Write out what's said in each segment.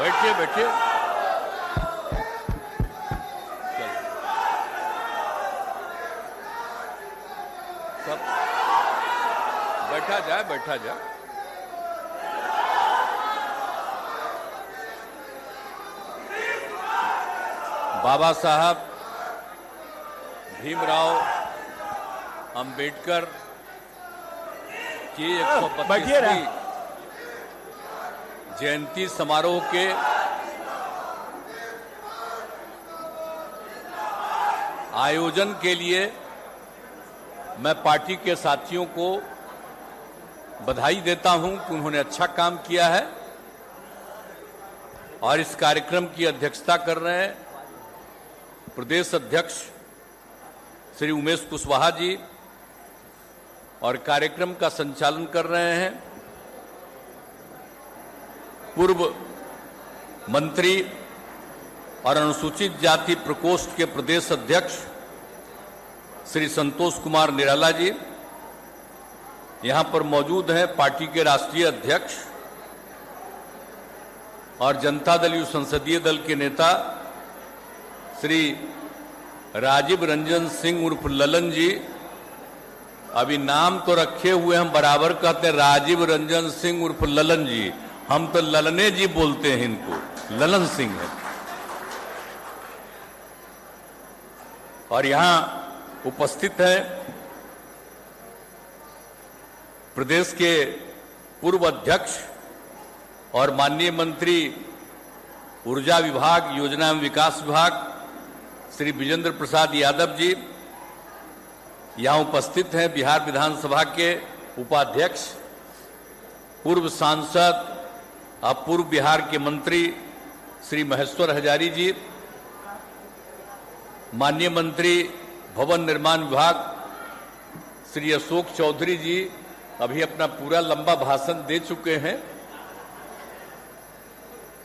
बैठिए बैठिए। सब बैठा जाए, बैठा जाए। बाबा साहब भीमराव अंबेडकर की 125वीं जयंती समारोह के आयोजन के लिए मैं पार्टी के साथियों को बधाई देता हूं कि उन्होंने अच्छा काम किया है और इस कार्यक्रम की अध्यक्षता कर रहे हैं प्रदेश अध्यक्ष श्री उमेश कुशवाहा जी और कार्यक्रम का संचालन कर रहे हैं पूर्व मंत्री और अनुसूचित जाति प्रकोष्ठ के प्रदेश अध्यक्ष श्री संतोष कुमार निराला जी। यहां पर मौजूद हैं पार्टी के राष्ट्रीय अध्यक्ष और जनता दल यू संसदीय दल के नेता श्री राजीव रंजन सिंह उर्फ ललन जी। अभी नाम तो रखे हुए हम बराबर कहते हैं राजीव रंजन सिंह उर्फ ललन जी, हम तो ललने जी बोलते हैं इनको, ललन सिंह है। और यहां उपस्थित है प्रदेश के पूर्व अध्यक्ष और माननीय मंत्री ऊर्जा विभाग, योजना एवं विकास विभाग श्री विजेंद्र प्रसाद यादव जी। यहां उपस्थित हैं बिहार विधानसभा के उपाध्यक्ष, पूर्व सांसद और पूर्व बिहार के मंत्री श्री महेश्वर हजारी जी, माननीय मंत्री भवन निर्माण विभाग श्री अशोक चौधरी जी अभी अपना पूरा लंबा भाषण दे चुके हैं,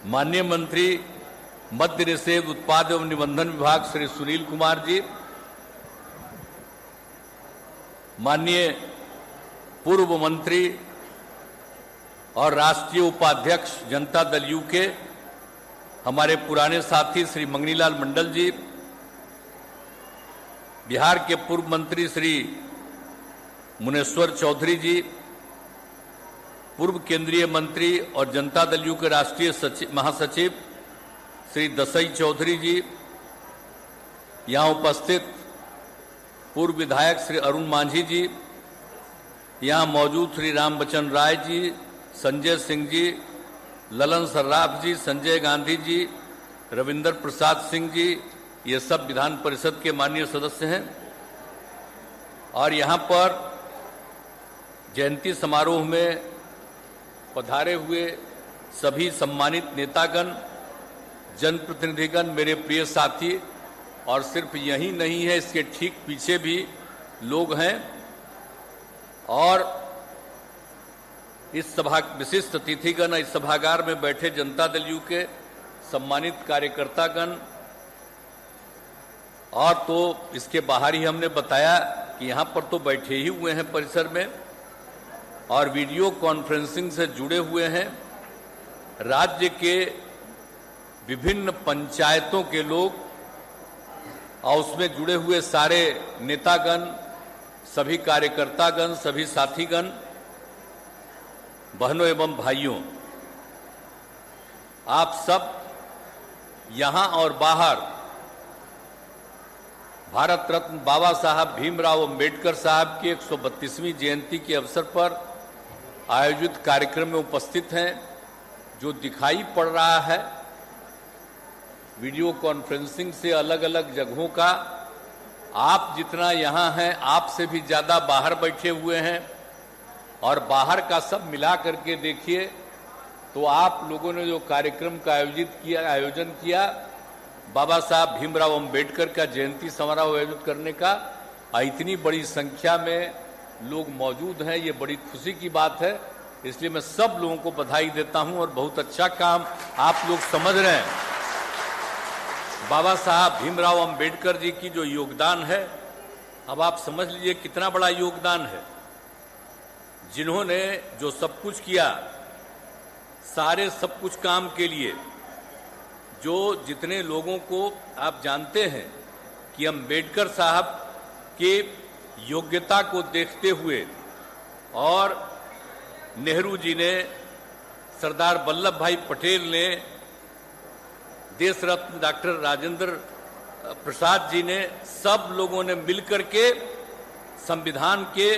माननीय मंत्री मद्य निषेध उत्पाद एवं निबंधन विभाग श्री सुनील कुमार जी, माननीय पूर्व मंत्री और राष्ट्रीय उपाध्यक्ष जनता दल यू के हमारे पुराने साथी श्री मंगनीलाल मंडल जी, बिहार के पूर्व मंत्री श्री मुनेश्वर चौधरी जी, पूर्व केंद्रीय मंत्री और जनता दल यू के राष्ट्रीय महासचिव श्री दसई चौधरी जी, यहां उपस्थित पूर्व विधायक श्री अरुण मांझी जी, यहां मौजूद श्री राम बच्चन राय जी, संजय सिंह जी, ललन सर्राफ जी, संजय गांधी जी, रविंद्र प्रसाद सिंह जी, ये सब विधान परिषद के माननीय सदस्य हैं। और यहाँ पर जयंती समारोह में पधारे हुए सभी सम्मानित नेतागण, जनप्रतिनिधिगण, मेरे प्रिय साथी, और सिर्फ यही नहीं है, इसके ठीक पीछे भी लोग हैं और इस सभा विशिष्ट अतिथिगण, इस सभागार में बैठे जनता दल यू के सम्मानित कार्यकर्तागण, और तो इसके बाहर ही हमने बताया कि यहाँ पर तो बैठे ही हुए हैं परिसर में और वीडियो कॉन्फ्रेंसिंग से जुड़े हुए हैं राज्य के विभिन्न पंचायतों के लोग और उसमें जुड़े हुए सारे नेतागण, सभी कार्यकर्तागण, सभी साथीगण, बहनों एवं भाइयों, आप सब यहाँ और बाहर भारत रत्न बाबा साहब भीमराव अंबेडकर साहब की 132वीं जयंती के अवसर पर आयोजित कार्यक्रम में उपस्थित हैं। जो दिखाई पड़ रहा है वीडियो कॉन्फ्रेंसिंग से अलग अलग जगहों का, आप जितना यहाँ हैं आपसे भी ज़्यादा बाहर बैठे हुए हैं और बाहर का सब मिला करके देखिए तो आप लोगों ने जो कार्यक्रम का आयोजन किया बाबा साहब भीमराव अंबेडकर का जयंती समारोह आयोजित करने का, इतनी बड़ी संख्या में लोग मौजूद हैं, ये बड़ी खुशी की बात है। इसलिए मैं सब लोगों को बधाई देता हूं और बहुत अच्छा काम आप लोग समझ रहे हैं। बाबा साहब भीमराव अंबेडकर जी की जो योगदान है, अब आप समझ लीजिए कितना बड़ा योगदान है। जिन्होंने जो सब कुछ किया, सारे सब कुछ काम के लिए जो जितने लोगों को आप जानते हैं कि अम्बेडकर साहब के योग्यता को देखते हुए और नेहरू जी ने, सरदार वल्लभ भाई पटेल ने, देश रत्न डॉक्टर राजेंद्र प्रसाद जी ने, सब लोगों ने मिलकर के संविधान के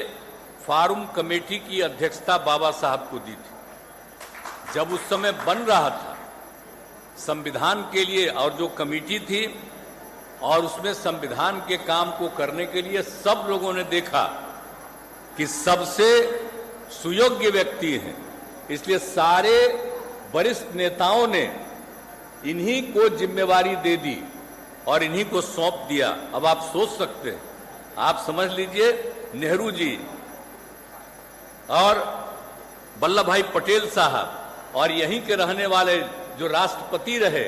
फार्म कमेटी की अध्यक्षता बाबा साहब को दी थी। जब उस समय बन रहा था संविधान के लिए, और जो कमेटी थी और उसमें संविधान के काम को करने के लिए सब लोगों ने देखा कि सबसे सुयोग्य व्यक्ति हैं, इसलिए सारे वरिष्ठ नेताओं ने इन्हीं को जिम्मेवारी दे दी और इन्हीं को सौंप दिया। अब आप सोच सकते हैं, आप समझ लीजिए नेहरू जी और वल्लभ भाई पटेल साहब और यहीं के रहने वाले जो राष्ट्रपति रहे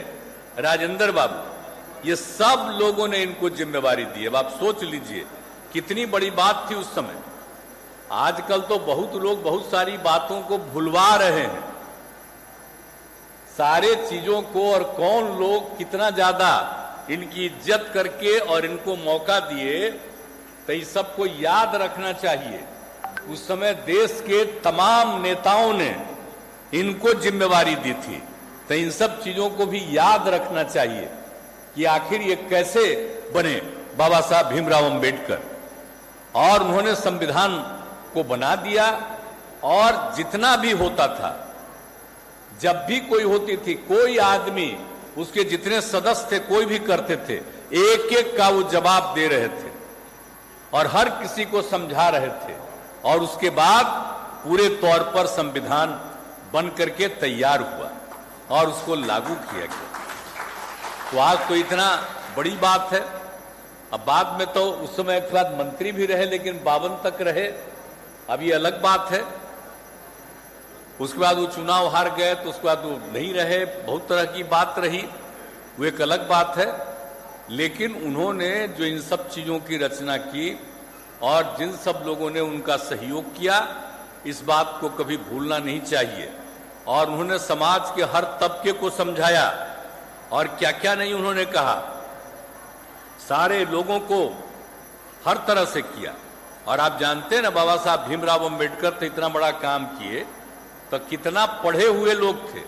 राजेंद्र बाबू, ये सब लोगों ने इनको जिम्मेवारी दी। अब आप सोच लीजिए कितनी बड़ी बात थी उस समय। आजकल तो बहुत लोग बहुत सारी बातों को भुलवा रहे हैं, सारे चीजों को, और कौन लोग कितना ज्यादा इनकी इज्जत करके और इनको मौका दिए, तो इस सबको याद रखना चाहिए। उस समय देश के तमाम नेताओं ने इनको जिम्मेवारी दी थी, तो इन सब चीजों को भी याद रखना चाहिए कि आखिर ये कैसे बने बाबा साहब भीमराव अंबेडकर। और उन्होंने संविधान को बना दिया, और जितना भी होता था, जब भी कोई होती थी, कोई आदमी, उसके जितने सदस्य थे, कोई भी करते थे, एक एक का वो जवाब दे रहे थे और हर किसी को समझा रहे थे, और उसके बाद पूरे तौर पर संविधान बन करके तैयार हुआ और उसको लागू किया गया। तो आज तो इतना बड़ी बात है। अब बाद में तो उस समय एक बाद मंत्री भी रहे, लेकिन 52 तक रहे, अब ये अलग बात है। उसके बाद वो चुनाव हार गए, तो उसके बाद वो नहीं रहे, बहुत तरह की बात रही, वो एक अलग बात है। लेकिन उन्होंने जो इन सब चीजों की रचना की और जिन सब लोगों ने उनका सहयोग किया, इस बात को कभी भूलना नहीं चाहिए। और उन्होंने समाज के हर तबके को समझाया, और क्या क्या नहीं उन्होंने कहा, सारे लोगों को हर तरह से किया। और आप जानते हैं ना, बाबा साहब भीमराव अंबेडकर तो इतना बड़ा काम किए, तो कितना पढ़े हुए लोग थे,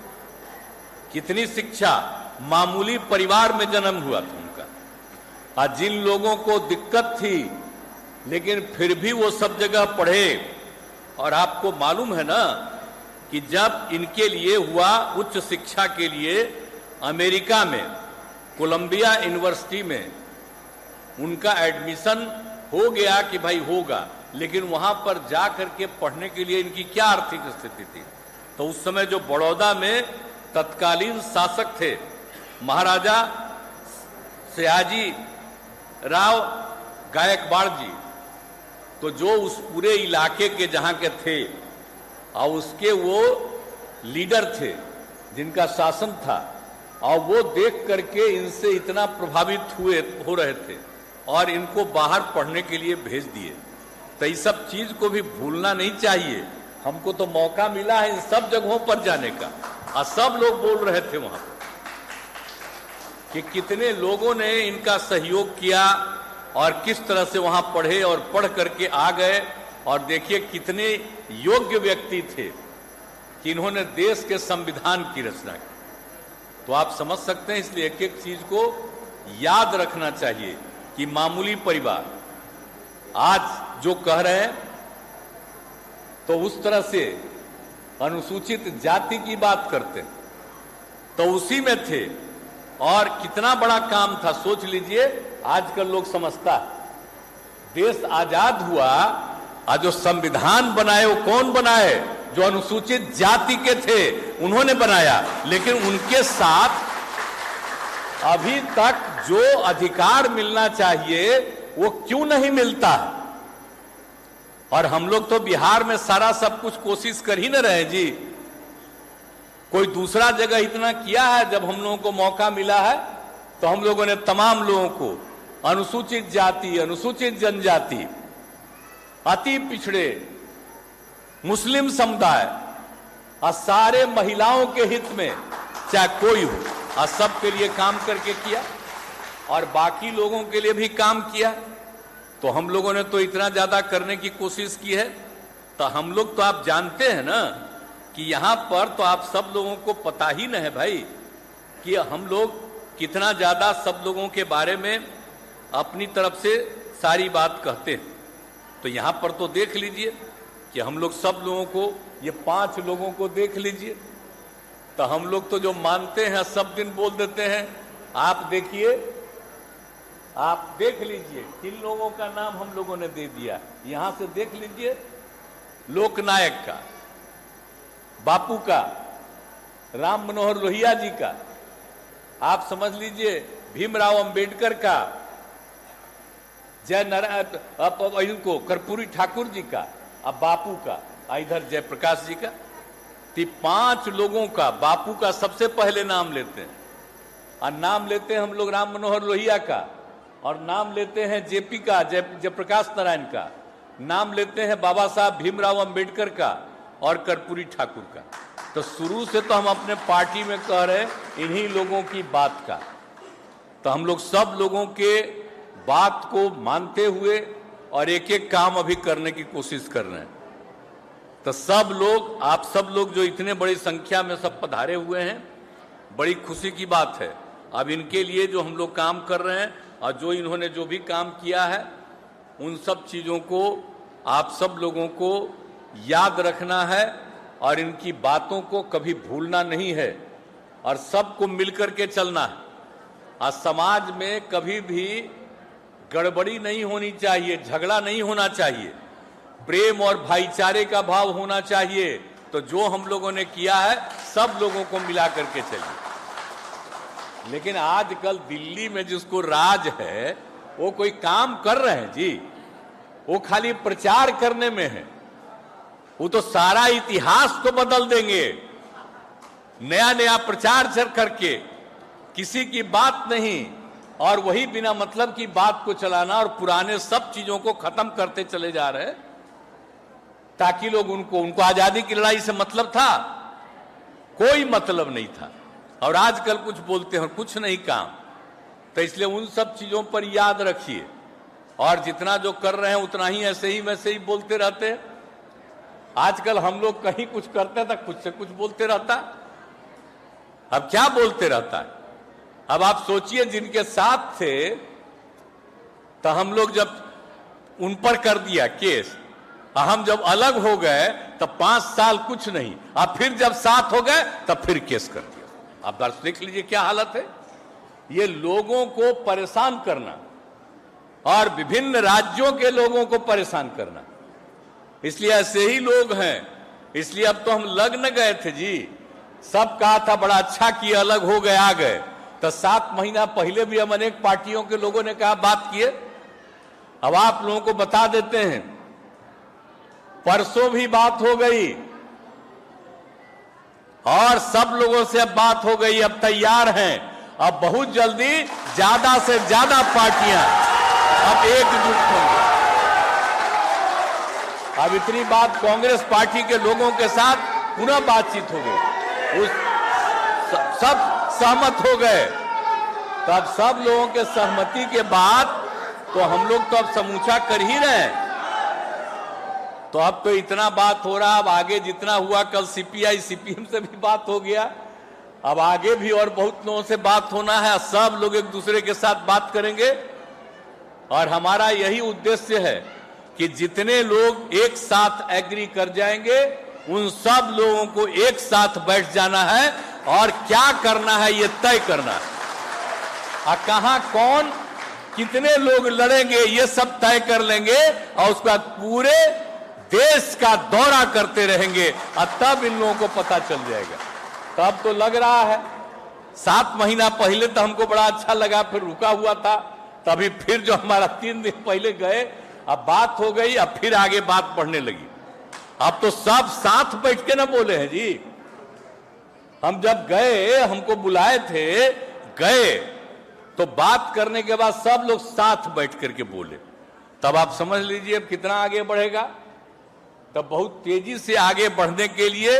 कितनी शिक्षा, मामूली परिवार में जन्म हुआ था उनका। आज जिन लोगों को दिक्कत थी, लेकिन फिर भी वो सब जगह पढ़े। और आपको मालूम है ना कि जब इनके लिए हुआ उच्च शिक्षा के लिए अमेरिका में कोलंबिया यूनिवर्सिटी में उनका एडमिशन हो गया कि भाई होगा, लेकिन वहां पर जा करके पढ़ने के लिए इनकी क्या आर्थिक स्थिति थी। तो उस समय जो बड़ौदा में तत्कालीन शासक थे महाराजा सयाजी राव गायकवाड़ जी, तो जो उस पूरे इलाके के जहां के थे और उसके वो लीडर थे जिनका शासन था, और वो देख करके इनसे इतना प्रभावित हो रहे थे और इनको बाहर पढ़ने के लिए भेज दिए। तो इस सब चीज को भी भूलना नहीं चाहिए। हमको तो मौका मिला है इन सब जगहों पर जाने का, और सब लोग बोल रहे थे वहां पर कि कितने लोगों ने इनका सहयोग किया और किस तरह से वहां पढ़े और पढ़ करके आ गए। और देखिए कितने योग्य व्यक्ति थे कि इन्होंने देश के संविधान की रचना की। तो आप समझ सकते हैं, इसलिए एक एक चीज को याद रखना चाहिए कि मामूली परिवार आज जो कह रहे हैं, तो उस तरह से अनुसूचित जाति की बात करते हैं, तो उसी में थे। और कितना बड़ा काम था, सोच लीजिए। आजकल लोग समझता है देश आजाद हुआ और जो संविधान बनाए वो कौन बनाए? जो अनुसूचित जाति के थे उन्होंने बनाया, लेकिन उनके साथ अभी तक जो अधिकार मिलना चाहिए वो क्यों नहीं मिलता है? और हम लोग तो बिहार में सारा सब कुछ कोशिश कर ही न रहे जी। कोई दूसरा जगह इतना किया है? जब हम लोगों को मौका मिला है तो हम लोगों ने तमाम लोगों को, अनुसूचित जाति, अनुसूचित जनजाति, अति पिछड़े, मुस्लिम समुदाय और सारे महिलाओं के हित में चाहे कोई हो, और सबके लिए काम करके किया और बाकी लोगों के लिए भी काम किया। तो हम लोगों ने तो इतना ज्यादा करने की कोशिश की है। तो हम लोग तो आप जानते हैं ना कि यहां पर तो आप सब लोगों को पता ही न है भाई कि हम लोग कितना ज्यादा सब लोगों के बारे में अपनी तरफ से सारी बात कहते हैं। तो यहां पर तो देख लीजिए कि हम लोग सब लोगों को, ये 5 लोगों को देख लीजिए। तो हम लोग तो जो मानते हैं सब दिन बोल देते हैं। आप देखिए, आप देख लीजिए किन लोगों का नाम हम लोगों ने दे दिया। यहां से देख लीजिए, लोकनायक का, बापू का, राम मनोहर लोहिया जी का, आप समझ लीजिए भीमराव अंबेडकर का, जय नारायण इनको कर्पूरी ठाकुर जी का, अब बापू का, इधर जयप्रकाश जी का। 5 लोगों का, बापू का सबसे पहले नाम लेते हैं और नाम लेते हैं हम लोग राम मनोहर लोहिया का, और नाम लेते हैं जेपी का, जयप्रकाश नारायण का, नाम लेते हैं बाबा साहब भीमराव अंबेडकर का और कर्पूरी ठाकुर का। तो शुरू से तो हम अपने पार्टी में कह रहे इन्हीं लोगों की बात का। तो हम लोग सब लोगों के बात को मानते हुए और एक एक काम अभी करने की कोशिश कर रहे हैं। तो सब लोग, आप सब लोग जो इतने बड़ी संख्या में सब पधारे हुए हैं, बड़ी खुशी की बात है। अब इनके लिए जो हम लोग काम कर रहे हैं और जो इन्होंने जो भी काम किया है, उन सब चीज़ों को आप सब लोगों को याद रखना है और इनकी बातों को कभी भूलना नहीं है और सबको मिलकर के चलना है। और समाज में कभी भी गड़बड़ी नहीं होनी चाहिए, झगड़ा नहीं होना चाहिए, प्रेम और भाईचारे का भाव होना चाहिए। तो जो हम लोगों ने किया है सब लोगों को मिला करके चलिए। लेकिन आजकल दिल्ली में जिसको राज है वो कोई काम कर रहे हैं जी, वो खाली प्रचार करने में है। वो तो सारा इतिहास को बदल देंगे, नया नया प्रचार करके, किसी की बात नहीं, और वही बिना मतलब की बात को चलाना और पुराने सब चीजों को खत्म करते चले जा रहे हैं ताकि लोग उनको आजादी की लड़ाई से मतलब था, कोई मतलब नहीं था। और आजकल कुछ बोलते हैं कुछ नहीं काम। तो इसलिए उन सब चीजों पर याद रखिए और जितना जो कर रहे हैं उतना ही ऐसे ही वैसे ही बोलते रहते हैं। आजकल हम लोग कहीं कुछ करते थे, कुछ से कुछ बोलते रहता, अब क्या बोलते रहता है। अब आप सोचिए जिनके साथ थे तो हम लोग जब उन पर कर दिया केस, हम जब अलग हो गए तो 5 साल कुछ नहीं, अब फिर जब साथ हो गए तब फिर केस कर दिया। आप दर्श देख लीजिए क्या हालत है। ये लोगों को परेशान करना और विभिन्न राज्यों के लोगों को परेशान करना, इसलिए ऐसे ही लोग हैं। इसलिए अब तो हम लग न गए थे जी, सब कहा था बड़ा अच्छा किए, अलग हो गए, आ गए। तो 7 महीना पहले भी हम अनेक पार्टियों के लोगों ने कहा बात किए। अब आप लोगों को बता देते हैं, परसों भी बात हो गई और सब लोगों से अब बात हो गई, अब तैयार हैं। अब बहुत जल्दी ज्यादा से ज्यादा पार्टियां अब एकजुट होंगी। अब इतनी बात कांग्रेस पार्टी के लोगों के साथ पुनः बातचीत हो गई, सब सहमत हो गए। तो अब सब लोगों के सहमति के बाद तो हम लोग तो अब समूचा कर ही रहे हैं। तो अब तो इतना बात हो रहा, अब आगे जितना हुआ, कल सीपीआई सीपीएम से भी बात हो गया, अब आगे भी और बहुत लोगों से बात होना है। सब लोग एक दूसरे के साथ बात करेंगे और हमारा यही उद्देश्य है कि जितने लोग एक साथ एग्री कर जाएंगे उन सब लोगों को एक साथ बैठ जाना है और क्या करना है ये तय करना है। और कहां कौन कितने लोग लड़ेंगे ये सब तय कर लेंगे और उसके बाद पूरे देश का दौरा करते रहेंगे और तब इन लोगों को पता चल जाएगा। तब तो लग रहा है 7 महीना पहले तो हमको बड़ा अच्छा लगा, फिर रुका हुआ था, तभी फिर जो हमारा 3 दिन पहले गए, अब बात हो गई, अब फिर आगे बात बढ़ने लगी। अब तो सब साथ बैठ के ना बोले हैं जी। हम जब गए, हमको बुलाए थे, गए तो बात करने के बाद सब लोग साथ बैठ करके बोले, तब आप समझ लीजिए अब कितना आगे बढ़ेगा। तब बहुत तेजी से आगे बढ़ने के लिए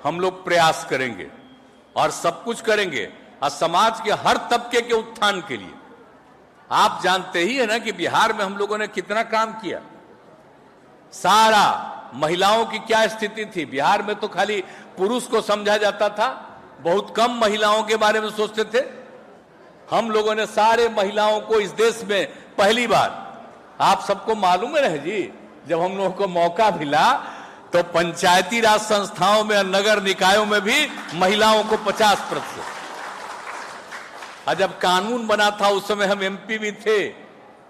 हम लोग प्रयास करेंगे और सब कुछ करेंगे। और समाज के हर तबके के उत्थान के लिए। आप जानते ही है ना कि बिहार में हम लोगों ने कितना काम किया। सारा महिलाओं की क्या स्थिति थी बिहार में, तो खाली पुरुष को समझा जाता था, बहुत कम महिलाओं के बारे में सोचते थे। हम लोगों ने सारे महिलाओं को इस देश में पहली बार, आप सबको मालूम है जी, जब हम लोगों को मौका मिला तो पंचायती राज संस्थाओं में और नगर निकायों में भी महिलाओं को 50%। और जब कानून बना था उस समय हम एमपी भी थे,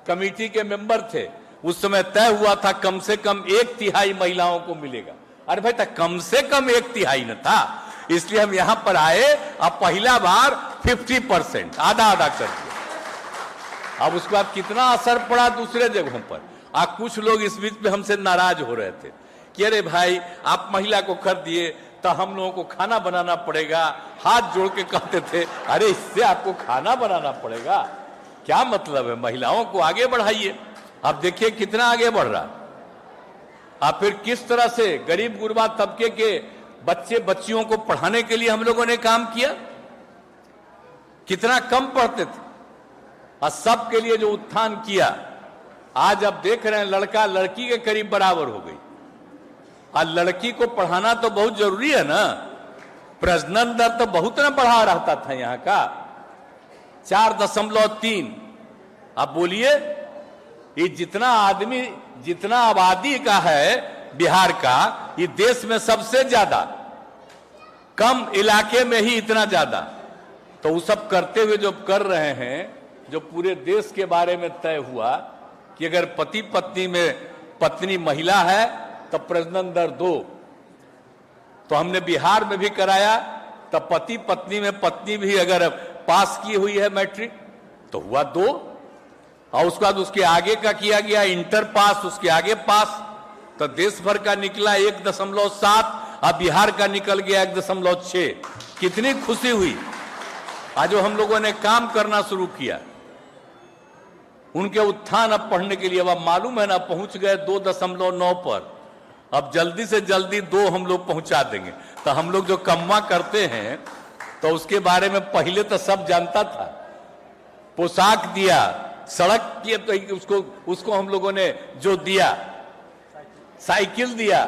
कमेटी के मेंबर थे, उस समय तय हुआ था कम से कम 1/3 महिलाओं को मिलेगा। अरे भाई तक कम से कम 1/3 न था, इसलिए हम यहां पर आए। अब पहला बार 50%, आधा आधा कर दिया। अब उसके बाद कितना असर पड़ा दूसरे जगहों पर। कुछ लोग इस बीच में हमसे नाराज हो रहे थे कि अरे भाई आप महिला को कर दिए तो हम लोगों को खाना बनाना पड़ेगा। हाथ जोड़ के कहते थे अरे इससे आपको खाना बनाना पड़ेगा, क्या मतलब है, महिलाओं को आगे बढ़ाइए। अब देखिए कितना आगे बढ़ रहा। अब फिर किस तरह से गरीब गुरबा तबके के बच्चे बच्चियों को पढ़ाने के लिए हम लोगों ने काम किया। कितना कम पढ़ते थे और सबके लिए जो उत्थान किया, आज अब देख रहे हैं लड़का लड़की के करीब बराबर हो गई। और लड़की को पढ़ाना तो बहुत जरूरी है ना, प्रजनन दर तो बहुत ना बढ़ा रहता था यहां का 4.3। अब बोलिए ये जितना आदमी, जितना आबादी का है बिहार का, ये देश में सबसे ज्यादा, कम इलाके में ही इतना ज्यादा। तो वो सब करते हुए जो कर रहे हैं, जो पूरे देश के बारे में तय हुआ कि अगर पति पत्नी में पत्नी महिला है तो प्रजनन दर 2, तो हमने बिहार में भी कराया। तब पति पत्नी में पत्नी भी अगर पास की हुई है मैट्रिक तो हुआ 2, और उसके बाद उसके आगे का किया गया इंटर पास, उसके आगे पास, तो देश भर का निकला 1.7 और बिहार का निकल गया 1.6। कितनी खुशी हुई। आज जो हम लोगों ने काम करना शुरू किया उनके उत्थान अब पढ़ने के लिए, अब मालूम है ना पहुंच गए 2.9 पर। अब जल्दी से जल्दी 2 हम लोग पहुंचा देंगे। तो हम लोग जो कम्मा करते हैं तो उसके बारे में पहले तो सब जानता था। पोशाक दिया, सड़क की, तो उसको हम लोगों ने जो दिया, साइकिल दिया।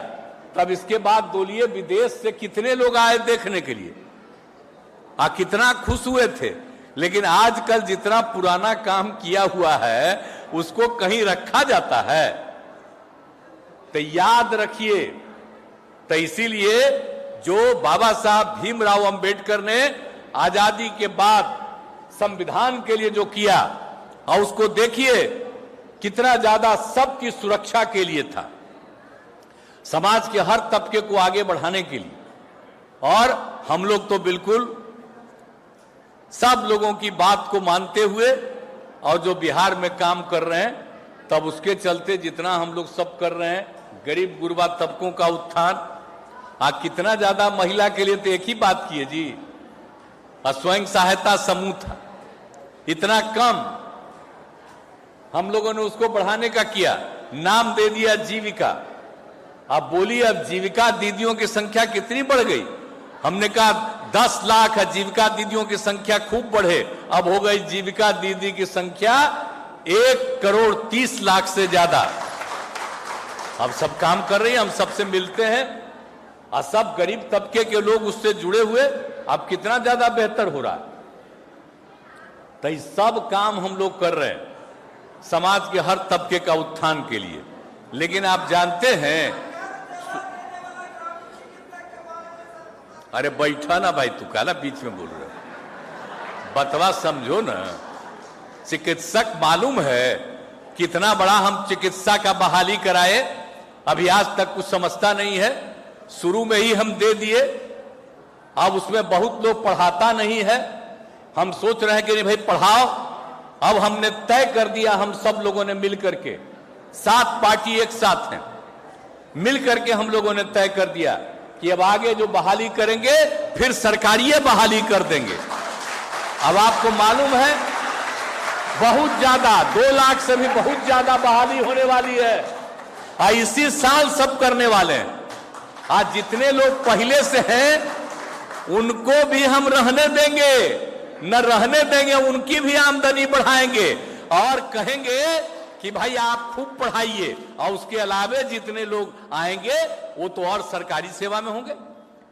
तब इसके बाद बोलिए विदेश से कितने लोग आए देखने के लिए, कितना खुश हुए थे। लेकिन आजकल जितना पुराना काम किया हुआ है उसको कहीं रखा जाता है, तो याद रखिए। तो इसीलिए जो बाबा साहब भीमराव अंबेडकर ने आजादी के बाद संविधान के लिए जो किया, और उसको देखिए कितना ज्यादा सबकी सुरक्षा के लिए था, समाज के हर तबके को आगे बढ़ाने के लिए। और हम लोग तो बिल्कुल सब लोगों की बात को मानते हुए और जो बिहार में काम कर रहे हैं, तब उसके चलते जितना हम लोग सब कर रहे हैं, गरीब गुरबा तबकों का उत्थान, कितना ज्यादा महिला के लिए तो एक ही बात की है जी, स्वयं सहायता समूह था, इतना कम हम लोगों ने उसको बढ़ाने का किया, नाम दे दिया जीविका। आप बोलिए अब जीविका दीदियों की संख्या कितनी बढ़ गई। हमने कहा 10 लाख है, जीविका दीदियों की संख्या खूब बढ़े, अब हो गई जीविका दीदी की संख्या 1,30,00,000 से ज्यादा। अब सब काम कर रही है, हम सबसे मिलते हैं और सब गरीब तबके के लोग उससे जुड़े हुए, अब कितना ज्यादा बेहतर हो रहा है। तो ये सब काम हम लोग कर रहे हैं समाज के हर तबके का उत्थान के लिए। लेकिन आप जानते हैं, अरे बैठा ना भाई, तू काला बीच में बोल रहे हो, बतवा समझो ना। चिकित्सक मालूम है कितना बड़ा हम चिकित्सा का बहाली कराए, अभी आज तक कुछ समझता नहीं है। शुरू में ही हम दे दिए, अब उसमें बहुत लोग पढ़ाता नहीं है। हम सोच रहे हैं कि नहीं भाई पढ़ाओ। अब हमने तय कर दिया, हम सब लोगों ने मिल करके, 7 पार्टी एक साथ हैं, मिल करके हम लोगों ने तय कर दिया कि अब आगे जो बहाली करेंगे फिर सरकारी बहाली कर देंगे। अब आपको मालूम है बहुत ज्यादा, 2 लाख से भी बहुत ज्यादा बहाली होने वाली है, इसी साल सब करने वाले हैं। आज जितने लोग पहले से हैं उनको भी हम रहने देंगे, न रहने देंगे, उनकी भी आमदनी बढ़ाएंगे और कहेंगे कि भाई आप खूब पढ़ाइए, और उसके अलावे जितने लोग आएंगे वो तो और सरकारी सेवा में होंगे,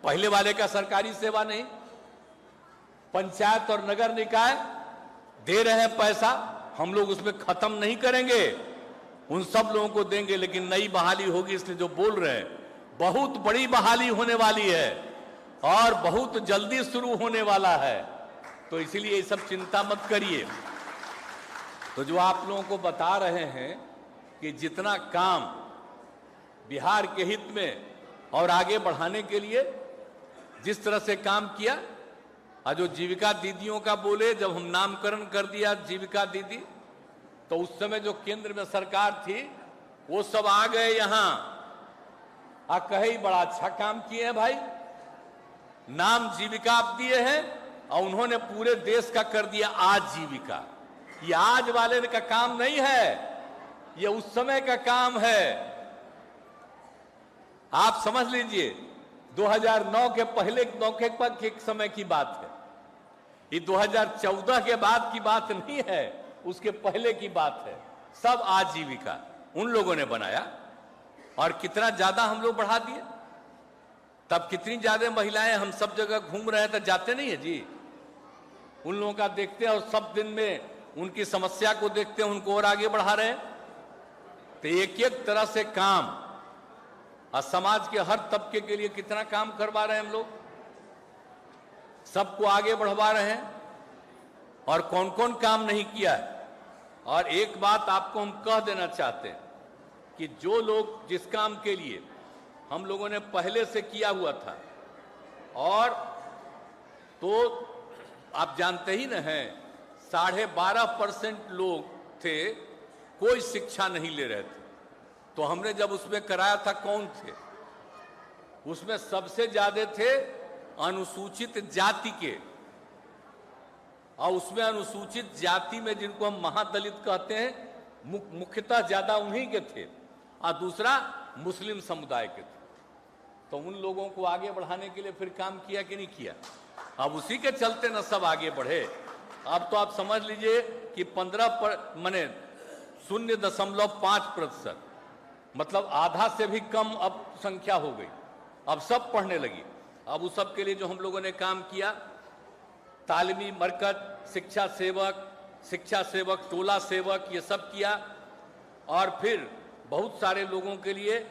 पहले वाले का सरकारी सेवा नहीं। पंचायत और नगर निकाय दे रहे हैं पैसा, हम लोग उसमें खत्म नहीं करेंगे, उन सब लोगों को देंगे, लेकिन नई बहाली होगी, इसलिए जो बोल रहे हैं बहुत बड़ी बहाली होने वाली है और बहुत जल्दी शुरू होने वाला है, तो इसीलिए ये सब चिंता मत करिए। तो जो आप लोगों को बता रहे हैं कि जितना काम बिहार के हित में और आगे बढ़ाने के लिए जिस तरह से काम किया, और जो जीविका दीदियों का बोले, जब हम नामकरण कर दिया जीविका दीदी, तो उस समय जो केंद्र में सरकार थी वो सब आ गए यहां, आ कहे बड़ा अच्छा काम किए हैं भाई, नाम जीविका आप दिए हैं और उन्होंने पूरे देश का कर दिया आजीविका। ये आज वाले का काम नहीं है, ये उस समय का काम है। आप समझ लीजिए 2009 के पहले मौके पर के समय की बात है, ये 2014 के बाद की बात नहीं है, उसके पहले की बात है। सब आजीविका उन लोगों ने बनाया और कितना ज्यादा हम लोग बढ़ा दिए। तब कितनी ज्यादा महिलाएं हम सब जगह घूम रहे थे, जाते नहीं है जी, उन लोगों का देखते हैं और सब दिन में उनकी समस्या को देखते हैं, उनको और आगे बढ़ा रहे हैं। तो एक एक तरह से काम और समाज के हर तबके के लिए कितना काम करवा रहे हैं हम लोग, सबको आगे बढ़वा रहे हैं, और कौन कौन काम नहीं किया है। और एक बात आपको हम कह देना चाहते हैं कि जो लोग जिस काम के लिए हम लोगों ने पहले से किया हुआ था, और तो आप जानते ही न हैं 12.5% लोग थे कोई शिक्षा नहीं ले रहे थे, तो हमने जब उसमें कराया था कौन थे, उसमें सबसे ज्यादा थे अनुसूचित जाति के, और उसमें अनुसूचित जाति में जिनको हम महादलित कहते हैं मुख्यतः ज्यादा उन्हीं के थे, और दूसरा मुस्लिम समुदाय के थे। तो उन लोगों को आगे बढ़ाने के लिए फिर काम किया कि नहीं किया, अब उसी के चलते न सब आगे बढ़े। अब तो आप समझ लीजिए कि 0.5%, मतलब आधा से भी कम अब संख्या हो गई, अब सब पढ़ने लगी। अब उस सब के लिए जो हम लोगों ने काम किया, तालीमी मरकज, शिक्षा सेवक, टोला सेवक, ये सब किया। और फिर बहुत सारे लोगों के लिए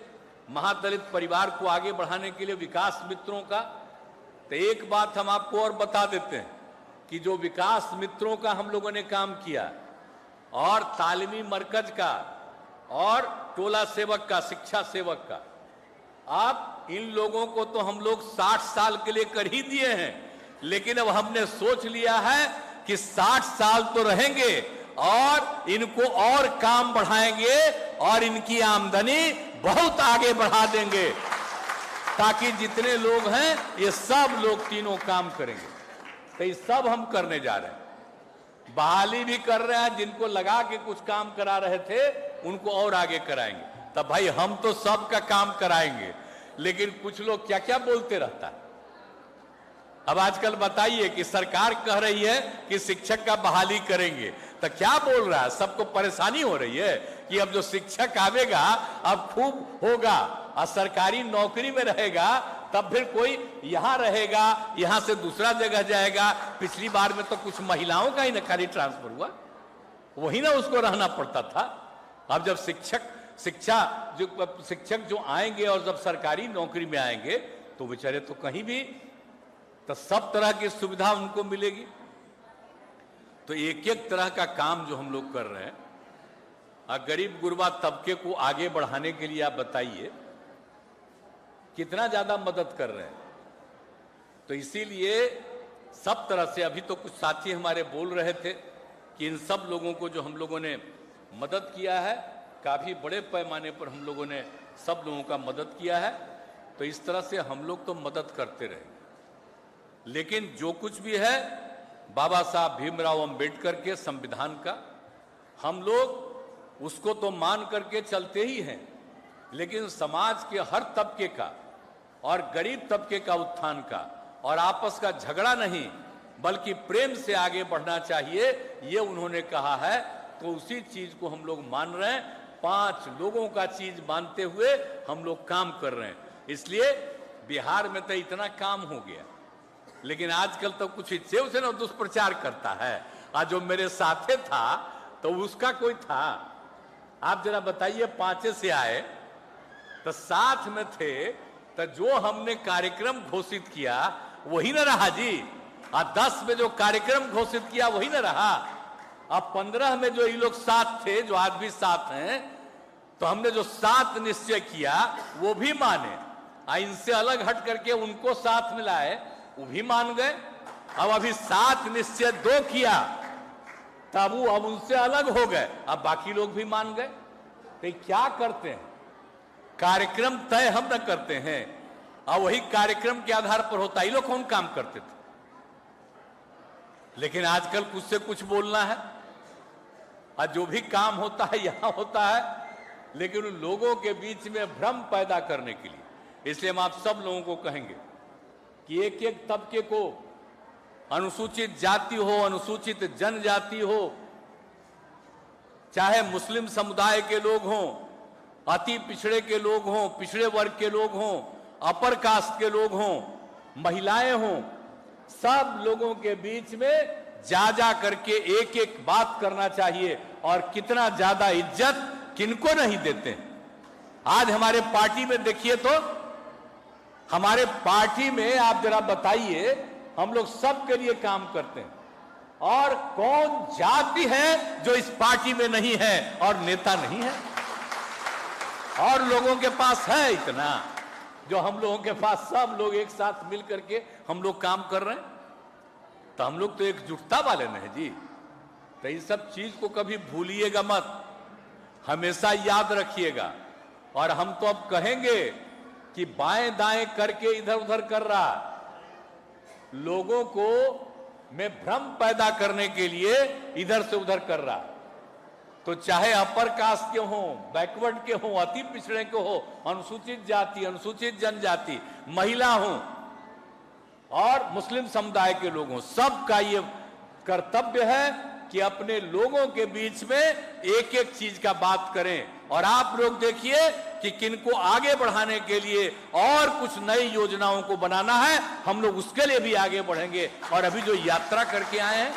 महादलित परिवार को आगे बढ़ाने के लिए विकास मित्रों का। तो एक बात हम आपको और बता देते हैं कि जो विकास मित्रों का हम लोगों ने काम किया, और तालीमी मरकज का, और टोला सेवक का, शिक्षा सेवक का, आप इन लोगों को तो हम लोग 60 साल के लिए कर ही दिए हैं, लेकिन अब हमने सोच लिया है कि 60 साल तो रहेंगे और इनको और काम बढ़ाएंगे और इनकी आमदनी बहुत आगे बढ़ा देंगे, ताकि जितने लोग हैं ये सब लोग तीनों काम करेंगे। तो ये सब हम करने जा रहे हैं, बहाली भी कर रहे हैं, जिनको लगा के कुछ काम करा रहे थे उनको और आगे कराएंगे। तब भाई हम तो सबका काम कराएंगे, लेकिन कुछ लोग क्या क्या बोलते रहता है। अब आजकल बताइए कि सरकार कह रही है कि शिक्षक का बहाली करेंगे, तो क्या बोल रहा है, सबको परेशानी हो रही है कि अब जो शिक्षक आवेगा अब खूब होगा और सरकारी नौकरी में रहेगा, तब फिर कोई यहां रहेगा, यहां से दूसरा जगह जाएगा। पिछली बार में तो कुछ महिलाओं का ही न खाली ट्रांसफर हुआ, वही ना उसको रहना पड़ता था। अब जब शिक्षक जो आएंगे और जब सरकारी नौकरी में आएंगे तो बेचारे तो कहीं भी, तो सब तरह की सुविधा उनको मिलेगी। तो एक एक तरह का काम जो हम लोग कर रहे हैं, गरीब गुरबा तबके को आगे बढ़ाने के लिए आप बताइए कितना ज्यादा मदद कर रहे हैं। तो इसीलिए सब तरह से, अभी तो कुछ साथी हमारे बोल रहे थे कि इन सब लोगों को जो हम लोगों ने मदद किया है, काफी बड़े पैमाने पर हम लोगों ने सब लोगों का मदद किया है। तो इस तरह से हम लोग तो मदद करते रहेंगे, लेकिन जो कुछ भी है बाबा साहब भीमराव अंबेडकर के संविधान का, हम लोग उसको तो मान करके चलते ही हैं, लेकिन समाज के हर तबके का और गरीब तबके का उत्थान का और आपस का झगड़ा नहीं, बल्कि प्रेम से आगे बढ़ना चाहिए, ये उन्होंने कहा है। तो उसी चीज को हम लोग मान रहे हैं, 5 लोगों का चीज मानते हुए हम लोग काम कर रहे हैं। इसलिए बिहार में तो इतना काम हो गया, लेकिन आजकल तो कुछ इच्छे उसे ना दुष्प्रचार करता है। आज जो मेरे साथे था तो उसका कोई था, आप जरा बताइए, 5 से आए तो साथ में थे, तो जो हमने कार्यक्रम घोषित किया वही ना रहा जी। 10 में जो कार्यक्रम घोषित किया वही ना रहा। अब 15 में जो ये लोग साथ थे, जो आज भी साथ हैं, तो हमने जो 7 निश्चय किया वो भी माने, इनसे अलग हट करके उनको साथ मिलाए, वो भी मान गए। अब अभी 7 निश्चय 2 किया, तब वो अब उनसे अलग हो गए, अब बाकी लोग भी मान गए। तो क्या करते हैं, कार्यक्रम तय हम न करते हैं, और वही कार्यक्रम के आधार पर होता है। ये लोग कौन काम करते थे, लेकिन आजकल कुछ से कुछ बोलना है, और जो भी काम होता है यहां होता है, लेकिन उन लोगों के बीच में भ्रम पैदा करने के लिए। इसलिए हम आप सब लोगों को कहेंगे कि एक एक तबके को, अनुसूचित जाति हो, अनुसूचित जनजाति हो, चाहे मुस्लिम समुदाय के लोग हों, अति पिछड़े के लोग हों, पिछड़े वर्ग के लोग हों, अपर कास्ट के लोग हों, महिलाएं हों, सब लोगों के बीच में जा करके एक एक बात करना चाहिए। और कितना ज्यादा इज्जत किनको नहीं देते। आज हमारे पार्टी में देखिए, तो हमारे पार्टी में आप जरा बताइए, हम लोग सबके लिए काम करते हैं, और कौन जाति है जो इस पार्टी में नहीं है और नेता नहीं है? और लोगों के पास है इतना, जो हम लोगों के पास सब लोग एक साथ मिल करके हम लोग काम कर रहे हैं। तो हम लोग तो एकजुटता वाले नहीं जी। तो इस सब चीज को कभी भूलिएगा मत, हमेशा याद रखिएगा। और हम तो अब कहेंगे कि बाएं दाएं करके इधर उधर कर रहा, लोगों को में भ्रम पैदा करने के लिए इधर से उधर कर रहा। तो चाहे अपर कास्ट के हों, बैकवर्ड के हों, अति पिछड़े के हो, अनुसूचित जाति, अनुसूचित जनजाति, महिला हों और मुस्लिम समुदाय के लोग हों, सबका ये कर्तव्य है कि अपने लोगों के बीच में एक एक चीज का बात करें। और आप लोग देखिए कि किनको आगे बढ़ाने के लिए और कुछ नई योजनाओं को बनाना है, हम लोग उसके लिए भी आगे बढ़ेंगे। और अभी जो यात्रा करके आए हैं,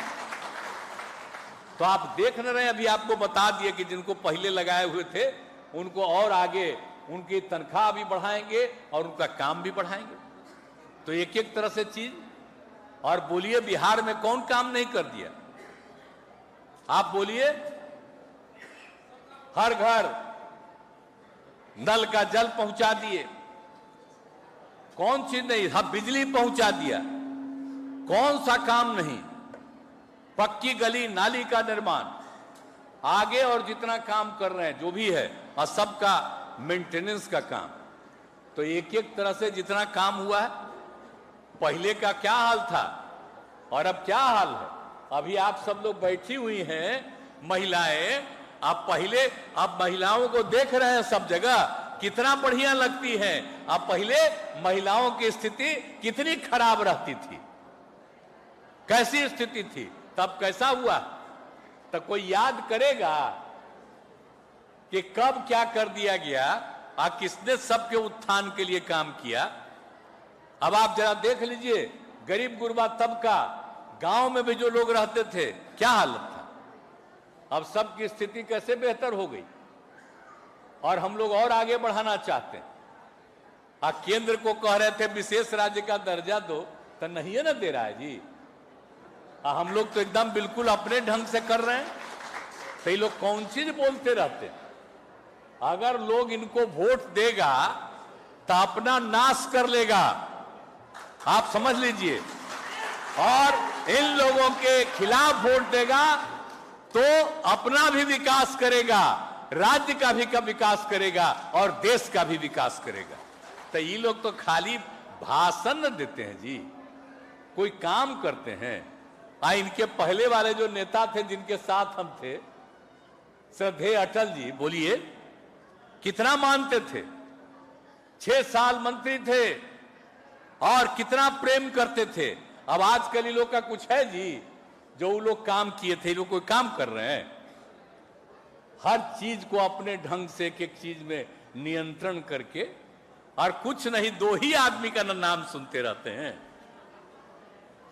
तो आप देख न रहे हैं, अभी आपको बता दिए कि जिनको पहले लगाए हुए थे उनको और आगे उनकी तनख्वाह भी बढ़ाएंगे और उनका काम भी बढ़ाएंगे। तो एक एक तरह से चीज। और बोलिए, बिहार में कौन काम नहीं कर दिया? आप बोलिए, हर घर नल का जल पहुंचा दिए, कौन चीज नहीं? हम बिजली पहुंचा दिया, कौन सा काम नहीं? पक्की गली नाली का निर्माण, आगे और जितना काम कर रहे हैं जो भी है, और सबका मेंटेनेंस का काम। तो एक एक तरह से जितना काम हुआ है, पहले का क्या हाल था और अब क्या हाल है। अभी आप सब लोग बैठी हुई हैं महिलाएं, आप पहले, अब महिलाओं को देख रहे हैं सब जगह, कितना बढ़िया लगती है। अब पहले महिलाओं की स्थिति कितनी खराब रहती थी, कैसी स्थिति थी, तब कैसा हुआ? तो कोई याद करेगा कि कब क्या कर दिया गया, किसने सबके उत्थान के लिए काम किया? अब आप जरा देख लीजिए, गरीब गुरबा तबका, गांव में भी जो लोग रहते थे, क्या हालत था। अब सबकी स्थिति कैसे बेहतर हो गई, और हम लोग और आगे बढ़ाना चाहते हैं। केंद्र को कह रहे थे विशेष राज्य का दर्जा दो, तो नहीं है ना दे रहा है जी। हम लोग तो एकदम बिल्कुल अपने ढंग से कर रहे हैं। तो ये लोग कौन चीज बोलते रहते? अगर लोग इनको वोट देगा तो अपना नाश कर लेगा, आप समझ लीजिए। और इन लोगों के खिलाफ वोट देगा तो अपना भी विकास करेगा, राज्य का भी विकास करेगा और देश का भी विकास करेगा। तो ये लोग तो खाली भाषण देते हैं जी, कोई काम करते हैं? इनके पहले वाले जो नेता थे जिनके साथ हम थे, श्रद्धेय अटल जी, बोलिए कितना मानते थे, 6 साल मंत्री थे और कितना प्रेम करते थे। अब आजकल ये लोग का कुछ है जी, जो वो लोग काम किए थे, लोग कोई काम कर रहे हैं? हर चीज को अपने ढंग से एक एक चीज में नियंत्रण करके, और कुछ नहीं, दो ही आदमी का नाम सुनते रहते हैं,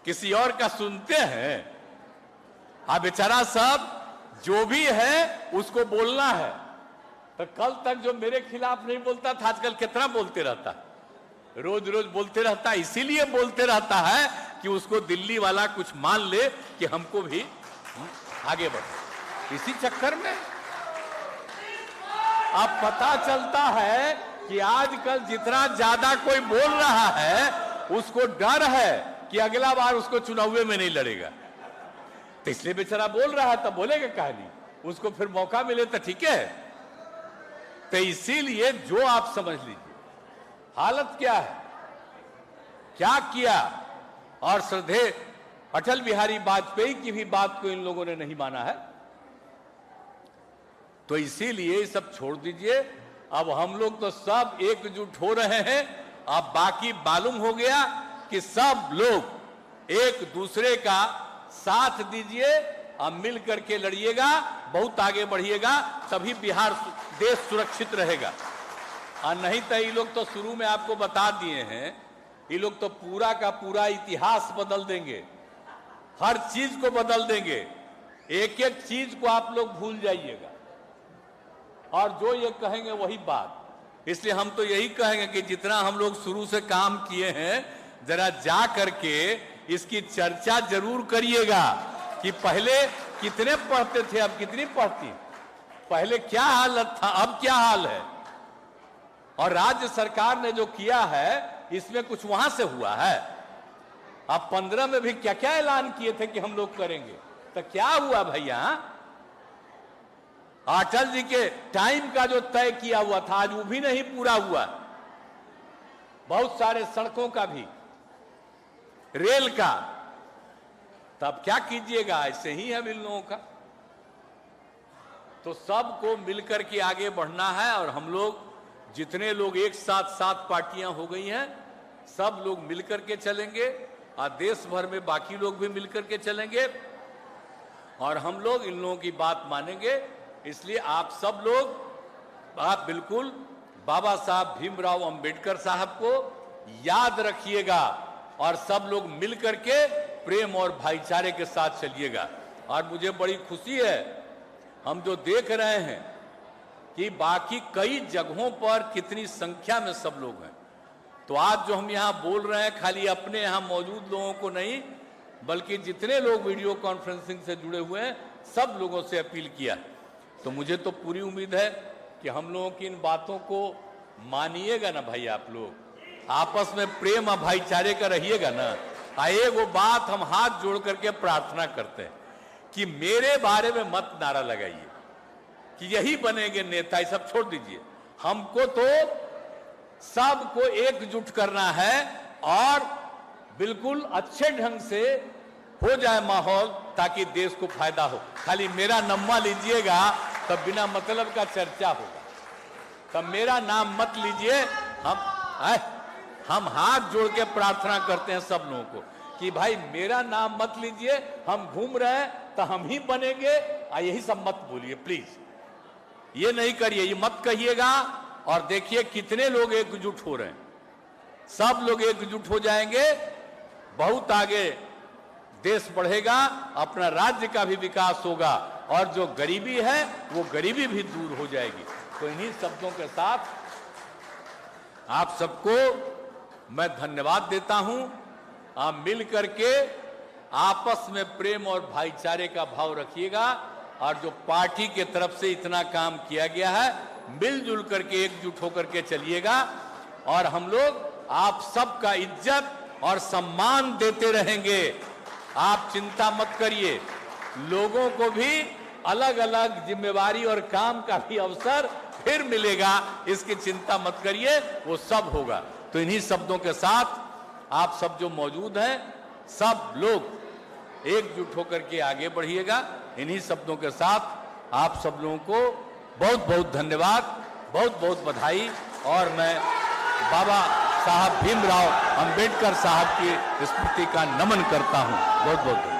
किसी और का सुनते हैं? अब बेचारा सब जो भी है उसको बोलना है। तो कल तक जो मेरे खिलाफ नहीं बोलता था, आजकल कितना बोलते रहता है, रोज रोज बोलते रहता है। इसीलिए बोलते रहता है कि उसको दिल्ली वाला कुछ मान ले कि हमको भी आगे बढ़। इसी चक्कर में अब पता चलता है कि आजकल जितना ज्यादा कोई बोल रहा है, उसको डर है कि अगला बार उसको चुनाव में नहीं लड़ेगा। तो इसलिए बेचारा बोल रहा है, तब बोलेगा कहानी, उसको फिर मौका मिले तो ठीक है। तो इसीलिए जो आप समझ लीजिए हालत क्या है, क्या किया। और श्रद्धेय अटल बिहारी वाजपेयी की भी बात को इन लोगों ने नहीं माना है। तो इसीलिए सब छोड़ दीजिए। अब हम लोग तो सब एकजुट हो रहे हैं। अब बाकी मालूम हो गया कि सब लोग एक दूसरे का साथ दीजिए, अब मिल करके लड़िएगा, बहुत आगे बढ़िएगा, तभी बिहार देश सुरक्षित रहेगा। और नहीं तो ये लोग तो शुरू में आपको बता दिए हैं, ये लोग तो पूरा का पूरा इतिहास बदल देंगे, हर चीज को बदल देंगे, एक एक चीज को आप लोग भूल जाइएगा और जो ये कहेंगे वही बात। इसलिए हम तो यही कहेंगे कि जितना हम लोग शुरू से काम किए हैं, जरा जा करके इसकी चर्चा जरूर करिएगा कि पहले कितने पढ़ते थे, अब कितनी पढ़ती, पहले क्या हालत था, अब क्या हाल है। और राज्य सरकार ने जो किया है इसमें कुछ वहां से हुआ है। अब 15 में भी क्या क्या ऐलान किए थे कि हम लोग करेंगे, तो क्या हुआ भैया? अटल जी के टाइम का जो तय किया हुआ था आज वो भी नहीं पूरा हुआ। बहुत सारे सड़कों का भी, रेल का, तब क्या कीजिएगा? ऐसे ही है इन लोगों का। तो सबको मिलकर के आगे बढ़ना है। और हम लोग जितने लोग एक साथ 7 पार्टियां हो गई हैं, सब लोग मिलकर के चलेंगे और देश भर में बाकी लोग भी मिलकर के चलेंगे और हम लोग इन लोगों की बात मानेंगे। इसलिए आप सब लोग, आप बिल्कुल बाबा साहब भीमराव अंबेडकर साहब को याद रखिएगा और सब लोग मिल करके प्रेम और भाईचारे के साथ चलिएगा। और मुझे बड़ी खुशी है, हम जो देख रहे हैं कि बाकी कई जगहों पर कितनी संख्या में सब लोग हैं। तो आज जो हम यहाँ बोल रहे हैं, खाली अपने यहाँ मौजूद लोगों को नहीं, बल्कि जितने लोग वीडियो कॉन्फ्रेंसिंग से जुड़े हुए हैं, सब लोगों से अपील किया। तो मुझे तो पूरी उम्मीद है कि हम लोगों की इन बातों को मानिएगा ना भाई। आप लोग आपस में प्रेम और भाईचारे का रहिएगा ना। आए वो बात हम हाथ जोड़ करके प्रार्थना करते हैं कि मेरे बारे में मत नारा लगाइए कि यही बनेंगे नेता, ये सब छोड़ दीजिए। हमको तो सबको एकजुट करना है और बिल्कुल अच्छे ढंग से हो जाए माहौल, ताकि देश को फायदा हो। खाली मेरा नम्मा लीजिएगा तब बिना मतलब का चर्चा होगा, तब मेरा नाम मत लीजिए। हम हाथ जोड़ के प्रार्थना करते हैं सब लोगों को कि भाई मेरा नाम मत लीजिए, हम घूम रहे हैं तो हम ही बनेंगे, और यही सब मत बोलिए प्लीज। ये नहीं करिए, ये मत कहिएगा। और देखिए कितने लोग एकजुट हो रहे हैं, सब लोग एकजुट हो जाएंगे, बहुत आगे देश बढ़ेगा, अपना राज्य का भी विकास होगा और जो गरीबी है वो गरीबी भी दूर हो जाएगी। तो इन्हीं शब्दों के साथ आप सबको मैं धन्यवाद देता हूं। आप मिल करके आपस में प्रेम और भाईचारे का भाव रखिएगा और जो पार्टी के तरफ से इतना काम किया गया है, मिलजुल करके एकजुट होकर के चलिएगा और हम लोग आप सबका इज्जत और सम्मान देते रहेंगे। आप चिंता मत करिए, लोगों को भी अलग अलग जिम्मेवारी और काम का भी अवसर फिर मिलेगा, इसकी चिंता मत करिए, वो सब होगा। तो इन्हीं शब्दों के साथ आप सब जो मौजूद हैं, सब लोग एकजुट होकर के आगे बढ़िएगा। इन्हीं शब्दों के साथ आप सब लोगों को बहुत बहुत धन्यवाद, बहुत बहुत बधाई। और मैं बाबा साहब भीमराव अंबेडकर साहब की स्मृति का नमन करता हूं। बहुत बहुत धन्यवाद।